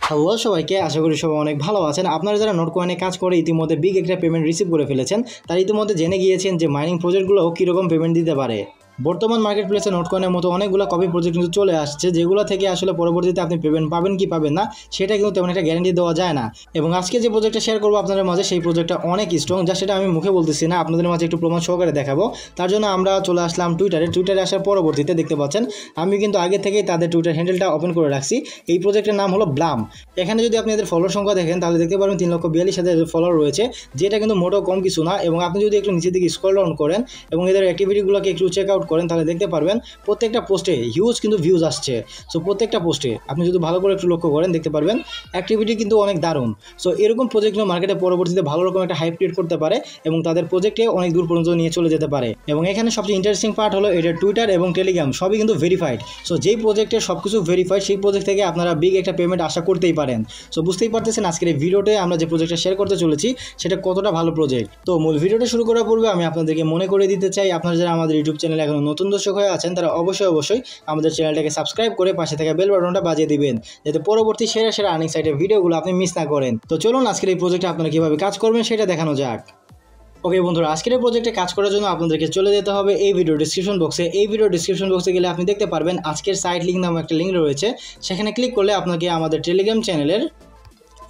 Hello সবাইকে, আশা করি সবাই অনেক ভালো আছেন। আপনারা যারা নোট কয়েনে কাজ করে ইতিমধ্যে বিগ একটা পেমেন্ট রিসিভ করে ফেলেছেন, তারা ইতিমধ্যে জেনে গিয়েছেন যে মাইনিং প্রজেক্টগুলো কীরকম পেমেন্ট দিতে পারে। বর্তমান মার্কেট প্লেসে নোট কয়েনের মতো অনেকগুলো কপি প্রজেক্ট কিন্তু চলে আসছে, যেগুলো থেকে আসলে পরবর্তীতে আপনি পেমেন্ট পাবেন কি পাবেন না সেটা কিন্তু তেমন একটা গ্যারান্টি দেওয়া যায় না। এবং আজকে যে প্রজেক্টটা শেয়ার করবো আপনাদের মাঝে, সেই প্রজেক্টটা অনেক স্ট্রং, যা সেটা আমি মুখে বলতেছি না, আপনাদের মাঝে একটু প্রমাণ সহকারে দেখাবো। তার জন্য আমরা চলে আসলাম টুইটারে আসার পরবর্তীতে দেখতে পাচ্ছেন আমি কিন্তু আগে থেকেই তাদের টুইটার হ্যান্ডেলটা ওপেন করে রাখছি। এই প্রজেক্টের নাম হলো ব্লাম। এখানে যদি আপনি এদের ফলোয়ার সংখ্যা দেখেন তাহলে দেখতে পারবেন 3,42,000 ফলোয়ার রয়েছে, যেটা কিন্তু মোটেও কম কিছু না। এবং আপনি যদি একটু নিচের দিকে স্ক্রল ডাউন করেন এবং এদের অ্যাক্টিভিটিগুলোকে একটু চেক আউট করেন তাহলে দেখতে পারবেন প্রত্যেকটা পোস্টে হিউজ কিন্তু ভিউজ আসছে। সো প্রত্যেকটা পোস্টে আপনি যদি ভালো করে একটু লক্ষ্য করেন দেখতে পারবেন অ্যাক্টিভিটি কিন্তু অনেক দারুণ। সো এরকম প্রজেক্টগুলো মার্কেটে পরবর্তীতে ভালো রকম একটা হাইপ ক্রিয়েট করতে পারে এবং তাদের প্রজেক্টে অনেক দূর পর্যন্ত নিয়ে চলে যেতে পারে। এবং এখানে সবচেয়ে ইন্টারেস্টিং পার্ট হলো এটা টুইটার এবং টেলিগ্রাম সবই কিন্তু ভেরিফাইড। সো যেই প্রজেক্টে সব কিছু ভেরিফাইড সেই প্রজেক্ট থেকে আপনারা বিগ একটা পেমেন্ট আশা করতেই পারেন। সো বুঝতেই পারতেছেন আজকের এই ভিডিওতে আমরা যে প্রজেক্টটা শেয়ার করতে চলেছি সেটা কতটা ভালো প্রজেক্ট। তো মূল ভিডিওটা শুরু করার পূর্বে আমি আপনাদেরকে মনে করে দিতে চাই, আপনারা যারা আমাদের ইউটিউব চ্যানেলে এখনো নতুন দর্শক হয়ে আছেন তারা অবশ্যই আমাদের চ্যানেলটাকে সাবস্ক্রাইব করে পাশে থাকা বেল বাটনটা বাজিয়ে দিবেন, যাতে পরবর্তী সেরা আর্নিং সাইটের ভিডিওগুলো আপনি মিস না করেন। তো চলুন আজকের এই প্রজেক্টে আপনারা কীভাবে কাজ করবেন সেটা দেখানো যাক। ওকে বন্ধুরা, আজকের এই প্রজেক্টে কাজ করার জন্য আপনাদেরকে চলে যেতে হবে এই ভিডিও ডিসক্রিপশন বক্সে। এই ভিডিও ডিসক্রিপশন বক্সে গেলে আপনি দেখতে পারবেন আজকের সাইট লিঙ্ক নামে একটা লিঙ্ক রয়েছে। সেখানে ক্লিক করলে আপনাকে আমাদের টেলিগ্রাম চ্যানেলের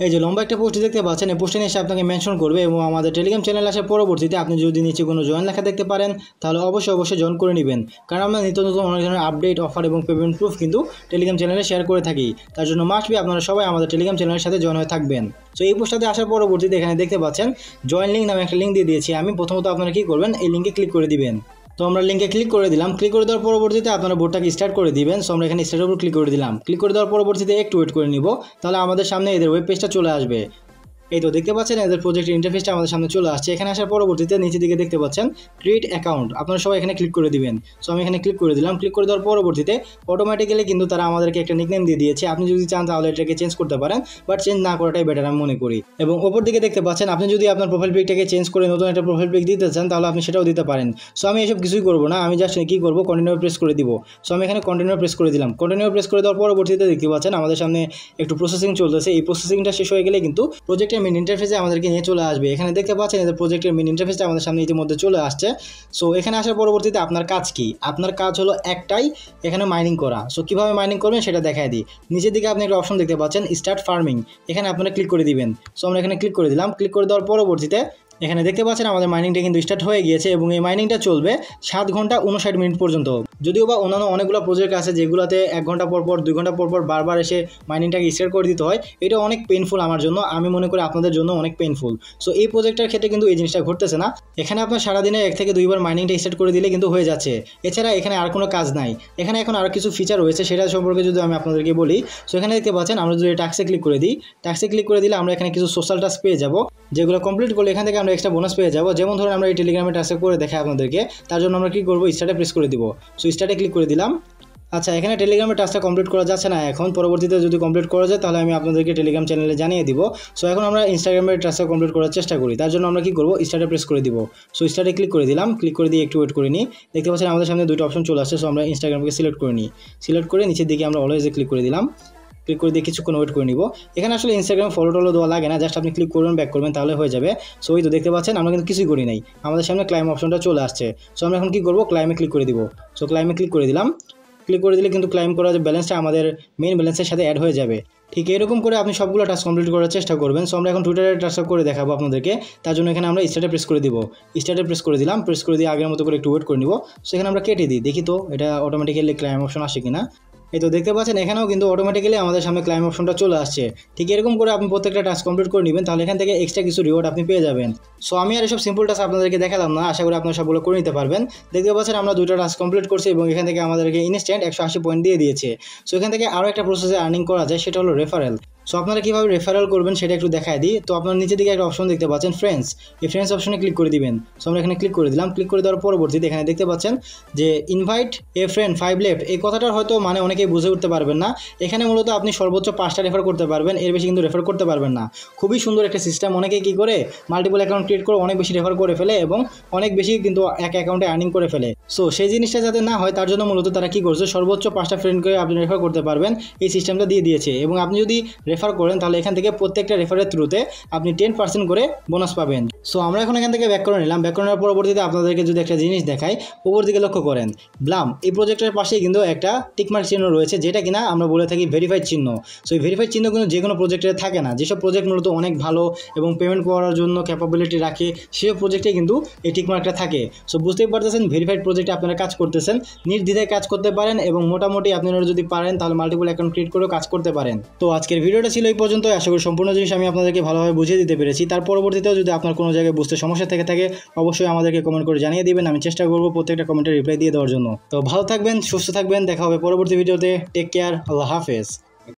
এই যে লম্বা একটা পোস্ট দেখতে পাচ্ছেন, এই পোস্টে এসে আপনাকে মেনশন করবে এবং আমাদের টেলিগ্রাম চ্যানেল আসার পরবর্তীতে আপনি যদি নিচে কোনো জয়েন লেখা দেখতে পারেন তাহলে অবশ্যই জয়েন করে নেবেন, কারণ আমরা নিত্য নতুন অনেক ধরনের আপডেট, অফার এবং পেমেন্ট প্রুফ কিন্তু টেলিগ্রাম চ্যানেলে শেয়ার করে থাকি। তার জন্য মাস্ট বি আপনারা সবাই আমাদের টেলিগ্রাম চ্যানেলের সাথে জয়েন হয়ে থাকবেন। সো এই পোস্টটাতে আসার পরবর্তীতে এখানে দেখতে পাচ্ছেন জয়েন লিঙ্ক নামে একটা লিঙ্ক দিয়ে দিয়েছি আমি। প্রথমত আপনারা কী করবেন, এই লিঙ্কে ক্লিক করে দিবেন। তো আমরা লিঙ্কে ক্লিক করে দিলাম। ক্লিক করে দেওয়ার পরবর্তীতে আপনারা বোর্ডটাকে স্টার্ট করে দিবেন। সো আমরা এখানে স্টার্টের উপর ক্লিক করে দিলাম। ক্লিক করে দেওয়ার পরবর্তীতে একটু ওয়েট করে নিব, তাহলে আমাদের সামনে এদের ওয়েব পেজটা চলে আসবে। এই তো দেখতে পাচ্ছেন এদের প্রজেক্টের ইন্টারফেসটা আমাদের সামনে চলে আসছে। এখানে আসার পরবর্তীতে নিচের দিকে দেখতে পাচ্ছেন ক্রিয়েট অ্যাকাউন্ট, আপনারা সবাই এখানে ক্লিক করে দিবেন। সো আমি এখানে ক্লিক করে দিলাম। ক্লিক করে দেওয়ার পরবর্তীতে অটোমেটিক্যালি কিন্তু তারা আমাদেরকে একটা নিকনেম দিয়ে দিয়েছে। আপনি যদি চান তাহলে এটাকে চেঞ্জ করতে পারেন, বাট চেঞ্জ না করাটাই বেটার আমি মনে করি। এবং ওপর দিকে দেখতে পাচ্ছেন আপনি যদি আপনার প্রোফাইল পিকটাকে চেঞ্জ করে নতুন একটা প্রোফাইল পিক দিতে চান তাহলে আপনি সেটাও দিতে পারেন। সো আমি এসব কিছুই করবো না, আমি জাস্ট কী করবো, কন্টিনিউ প্রেস করে দিব। সো আমি এখানে কন্টিনিউ প্রেস করে দিলাম। কন্টিনিউ প্রেস করে দেওয়ার পরবর্তীতে দেখতে পাচ্ছেন আমাদের সামনে একটু প্রসেসিং চলতেছে। এই প্রসেসিংটা শেষ হয়ে গেলে কিন্তু প্রজেক্টের মেন ইন্টারফেসে আমাদেরকে নিয়ে চলে আসবে। এখানে দেখতে পাচ্ছেন এদের প্রজেক্টের মেন ইন্টারফেসটা আমাদের সামনে ইতিমধ্যে চলে আসছে। সো এখানে আসার পরবর্তীতে আপনার কাজ কি? আপনার কাজ হলো একটাই, এখানে মাইনিং করা। সো কীভাবে মাইনিং করবেন সেটা দেখায় দিই। নিচের দিকে আপনি একটা অপশন দেখতে পাচ্ছেন স্টার্ট ফার্মিং, এখানে আপনারা ক্লিক করে দিবেন। সো আমরা এখানে ক্লিক করে দিলাম। ক্লিক করে দেওয়ার পরবর্তীতে এখানে দেখতে পাচ্ছেন আমাদের মাইনিংটা কিন্তু স্টার্ট হয়ে গিয়েছে এবং এই মাইনিংটা চলবে 7 ঘন্টা 59 মিনিট পর্যন্ত। যদিও বা অন্যান্য অনেকগুলো প্রজেক্ট আছে যেগুলোতে 1 ঘন্টা পর 2 ঘন্টা পর বারবার এসে মাইনিংটাকে স্টার্ট করে দিতে হয়। এটা অনেক পেইনফুল আমার জন্য, আমি মনে করি আপনাদের জন্য অনেক পেইনফুল। সো এই প্রজেক্টের ক্ষেত্রে কিন্তু এই জিনিসটা ঘটতেছে না। এখানে আপনার সারাদিনে 1 থেকে 2 বার মাইনিংটা স্টার্ট করে দিলে কিন্তু হয়ে যাচ্ছে। এছাড়া এখানে আর কোনো কাজ নাই। এখানে এখন আরও কিছু ফিচার রয়েছে, সেটা সম্পর্কে যদি আমি আপনাদেরকে বলি। সো এখানে দেখতে পাচ্ছেন আমরা যদি টাস্কে ক্লিক করে দিই, টাস্কে ক্লিক করে দিলে আমরা এখানে কিছু সোশ্যাল টাস্ক পেয়ে যাব, যেগুলো কমপ্লিট করলে এখান থেকে আমরা এক্সট্রা বোনাস পেয়ে যাব। যেমন ধরুন আমরা এই টেলিগ্রামে টাস্ক করে দেখাই আপনাদেরকে, তার জন্য আমরা কী করবো, স্টার্টে প্রেস করে দিব। সো স্টার্টে ক্লিক করে দিলাম। আচ্ছা, এখানে টেলিগ্রামের টাস্কটা কমপ্লিট করা যাচ্ছে না এখন, পরবর্তীতে যদি কমপ্লিট করা যায় তাহলে আমি আপনাদেরকে টেলিগ্রাম চ্যানেলে জানিয়ে দিব। সো এখন আমরা ইনস্টাগ্রামের টাস্কটা কমপ্লিট করার চেষ্টা করি, তার জন্য আমরা কী করবো, স্টার্টে প্রেস করে দিব। সো স্টার্টে ক্লিক করে দিলাম। ক্লিক করে দিয়ে একটু ওয়েট করে নিই। দেখতে পাচ্ছেন আমাদের সামনে দুটো অপশন চলে আসছে। সো আমরা ইনস্টাগ্রামকে সিলেক্ট করে নিই। সিলেক্ট করে নিচের দিকে আমরা অলওয়েজে ক্লিক করে দিলাম। ক্লিক করে দিয়ে কিছুক্ষণ ওয়েট করে নিব। এখানে আসলে ইনস্টাগ্রাম ফলো টলো দেওয়া লাগে না, জাস্ট আপনি ক্লিক করবেন, ব্যাক করবেন, তাহলে হয়ে যাবে। সো এই তো দেখতে পাচ্ছেন আমরা কিন্তু কিছুই করি নাই, আমাদের সামনে ক্লাইম অপশনটা চলে আসছে। সো আমরা এখন কী করবো, ক্লাইমে ক্লিক করে দিব। সো ক্লাইমে ক্লিক করে দিলাম। ক্লিক করে দিলে কিন্তু ক্লাইম করার যে ব্যালেন্সটা আমাদের মেইন ব্যালেন্সের সাথে অ্যাড হয়ে যাবে। ঠিক এরকম করে আপনি সবগুলো টাস্ক কমপ্লিট করার চেষ্টা করবেন। সো আমরা এখন টুইটারে টাস্ক করে দেখাবো আপনাদেরকে, তার জন্য এখানে আমরা স্টার্টে প্রেস করে দিব। স্টার্টে প্রেস করে দিলাম। প্রেস করে দিয়ে আগের মতো করে একটু ওয়েট করে নিব। সো এখানে আমরা কেটে দিই, দেখি তো এটা অটোমেটিক্যালি ক্লাইম অপশন আসে কিনা। এই তো দেখতে পাচ্ছেন এখানেও কিন্তু অটোমেটিক্যালি আমাদের সামনে ক্লাইম অপশনটা চলে আসছে। ঠিক এরকম করে আপনি প্রত্যেকটা টাস্ক কমপ্লিট করে নেবেন, তাহলে এখান থেকে এক্সট্রা কিছু রিওয়ার্ড আপনি পেয়ে যাবেন। সো আমি আর এসব সিম্পল টাস্ক আপনাদেরকে দেখালাম না, আশা করি আপনারা সবগুলো করে নিতে পারবেন। দেখতে পাচ্ছেন আমরা 2টা টাস্ক কমপ্লিট করছি এবং এখান থেকে আমাদেরকে ইনস্ট্যান্ট 180 পয়েন্ট দিয়ে দিয়েছে। সো এখান থেকে আরও একটা প্রসেসে আর্নিং করা যায়, সেটা হলো রেফারেল। সো আপনারা কীভাবে রেফারেল করবেন সেটা একটু দেখায় দিই। তো আপনার নিচের দিকে একটা অপশন দেখতে পাচ্ছেন ফ্রেন্ডস, এই ফ্রেন্ডস অপশনে ক্লিক করে দিবেন। সো আমরা এখানে ক্লিক করে দিলাম। ক্লিক করে দেওয়ার পরবর্তীতে এখানে দেখতে পাচ্ছেন যে ইনভাইট এ ফ্রেন্ড 5 লেফট, এই কথাটার হয়তো মানে অনেকেই বুঝে উঠতে পারবেন না। এখানে মূলত আপনি সর্বোচ্চ 5টা রেফার করতে পারবেন, এর বেশি কিন্তু রেফার করতে পারবেন না। খুবই সুন্দর একটা সিস্টেম। অনেকে কী করে মাল্টিপল অ্যাকাউন্ট ক্রিয়েট করে অনেক বেশি রেফার করে ফেলে এবং অনেক বেশি কিন্তু এক অ্যাকাউন্টে আর্নিং করে ফেলে। সো সেই জিনিসটা যাতে না হয় তার জন্য মূলত তারা কী করছে, সর্বোচ্চ 5টা ফ্রেন্ডকে আপনি রেফার করতে পারবেন এই সিস্টেমটা দিয়ে দিয়েছে। এবং আপনি যদি রেফার রেফার করেন তাহলে এখান থেকে প্রত্যেকটা রেফারের থ্রুতে আপনি 10% করে বোনাস পাবেন। সো আমরা এখন এখান থেকে ব্যাক করে নিলাম। ব্যাক করার পরবর্তীতে আপনাদেরকে যদি একটা জিনিস দেখাই, উপর দিকে লক্ষ্য করেন ব্লাম এই প্রজেক্টের পাশেই কিন্তু একটা টিকমার্ক চিহ্ন রয়েছে, যেটা কিনা আমরা বলে থাকি ভেরিফাইড চিহ্ন। সো এই ভেরিফাইড চিহ্ন কিন্তু যে কোনো প্রজেক্টে থাকে না। যেসব প্রজেক্ট মূলত অনেক ভালো এবং পেমেন্ট করার জন্য ক্যাপাবিলিটি রাখে সেসব প্রজেক্টে কিন্তু এই টিকমার্কটা থাকে। সো বুঝতেই পারতেছেন ভেরিফাইড প্রজেক্টে আপনারা কাজ করতেছেন, নির্দ্বিধায় কাজ করতে পারেন এবং মোটামুটি আপনারা যদি পারেন তাহলে মাল্টিপল অ্যাকাউন্ট ক্রিয়েট করেও কাজ করতে পারেন। তো আজকের ভিডিওটা ছিল এই পর্যন্ত। আশা করি সম্পূর্ণ জিনিস আমি আপনাদেরকে ভালোভাবে বুঝিয়ে দিতে পেরেছি। তার পরবর্তীতেও যদি আপনার কোনো জায়গায় বুঝতে সমস্যা থেকে থাকে অবশ্যই আমাদেরকে কমেন্ট করে জানিয়ে দিবেন। আমি চেষ্টা করব প্রত্যেকটা কমেন্টের রিপ্লাই দিয়ে দেওয়ার জন্য। তো ভালো থাকবেন, সুস্থ থাকবেন, দেখা হবে পরবর্তী ভিডিওতে। টেক কেয়ার, আল্লাহ হাফেজ।